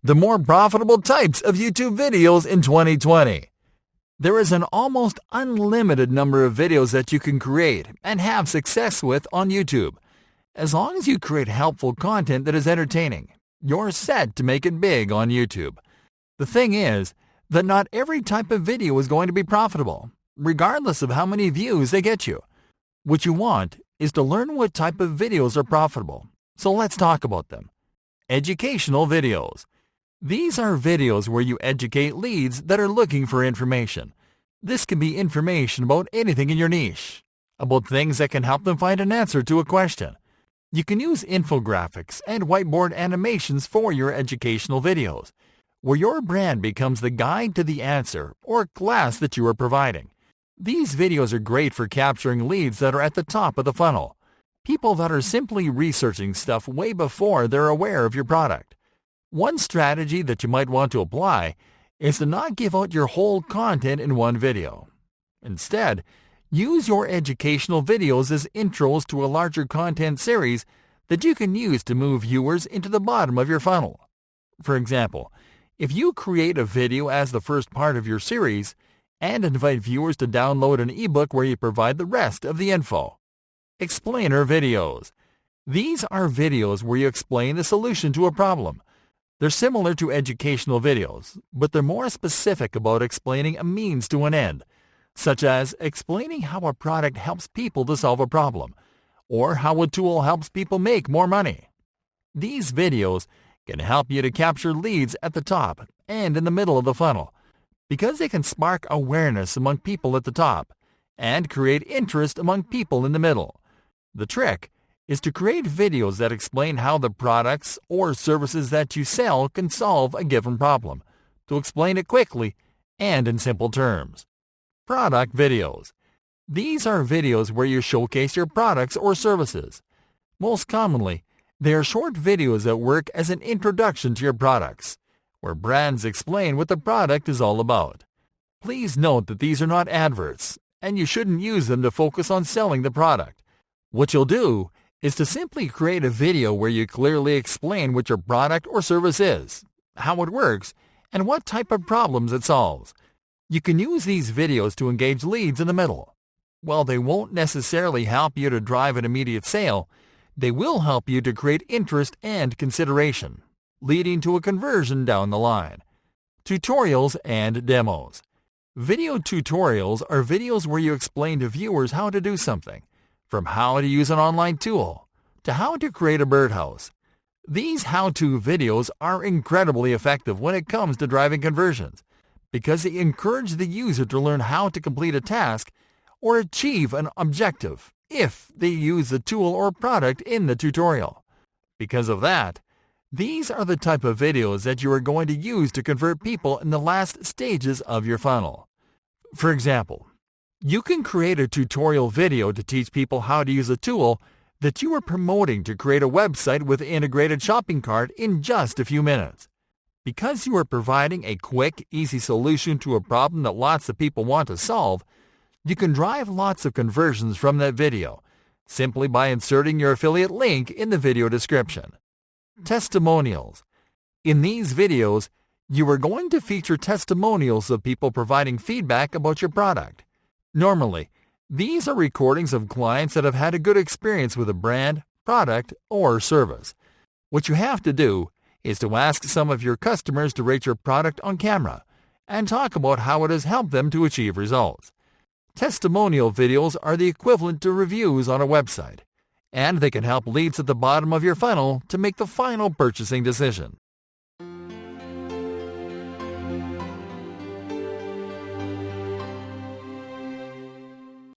The more profitable types of YouTube videos in 2020. There is an almost unlimited number of videos that you can create and have success with on YouTube. As long as you create helpful content that is entertaining, you're set to make it big on YouTube. The thing is that not every type of video is going to be profitable, regardless of how many views they get you. What you want is to learn what type of videos are profitable. So let's talk about them. Educational videos. These are videos where you educate leads that are looking for information. This can be information about anything in your niche, about things that can help them find an answer to a question. You can use infographics and whiteboard animations for your educational videos, where your brand becomes the guide to the answer or class that you are providing. These videos are great for capturing leads that are at the top of the funnel, people that are simply researching stuff way before they're aware of your product. One strategy that you might want to apply is to not give out your whole content in one video. Instead, use your educational videos as intros to a larger content series that you can use to move viewers into the bottom of your funnel. For example, if you create a video as the first part of your series and invite viewers to download an ebook where you provide the rest of the info. Explainer videos. These are videos where you explain the solution to a problem. They're similar to educational videos, but they're more specific about explaining a means to an end, such as explaining how a product helps people to solve a problem, or how a tool helps people make more money. These videos can help you to capture leads at the top and in the middle of the funnel, because they can spark awareness among people at the top and create interest among people in the middle. The trick is to create videos that explain how the products or services that you sell can solve a given problem, to explain it quickly and in simple terms. Product videos. These are videos where you showcase your products or services. Most commonly, they are short videos that work as an introduction to your products, where brands explain what the product is all about. Please note that these are not adverts, and you shouldn't use them to focus on selling the product. What you'll do is to simply create a video where you clearly explain what your product or service is, how it works, and what type of problems it solves. You can use these videos to engage leads in the middle. While they won't necessarily help you to drive an immediate sale, they will help you to create interest and consideration, leading to a conversion down the line. Tutorials and demos. Video tutorials are videos where you explain to viewers how to do something, from how to use an online tool to how to create a birdhouse. These how-to videos are incredibly effective when it comes to driving conversions, because they encourage the user to learn how to complete a task or achieve an objective if they use the tool or product in the tutorial. Because of that, these are the type of videos that you are going to use to convert people in the last stages of your funnel. For example, you can create a tutorial video to teach people how to use a tool that you are promoting to create a website with an integrated shopping cart in just a few minutes. Because you are providing a quick, easy solution to a problem that lots of people want to solve, you can drive lots of conversions from that video, simply by inserting your affiliate link in the video description. Testimonials. In these videos, you are going to feature testimonials of people providing feedback about your product. Normally, these are recordings of clients that have had a good experience with a brand, product, or service. What you have to do is to ask some of your customers to rate your product on camera and talk about how it has helped them to achieve results. Testimonial videos are the equivalent to reviews on a website, and they can help leads at the bottom of your funnel to make the final purchasing decision.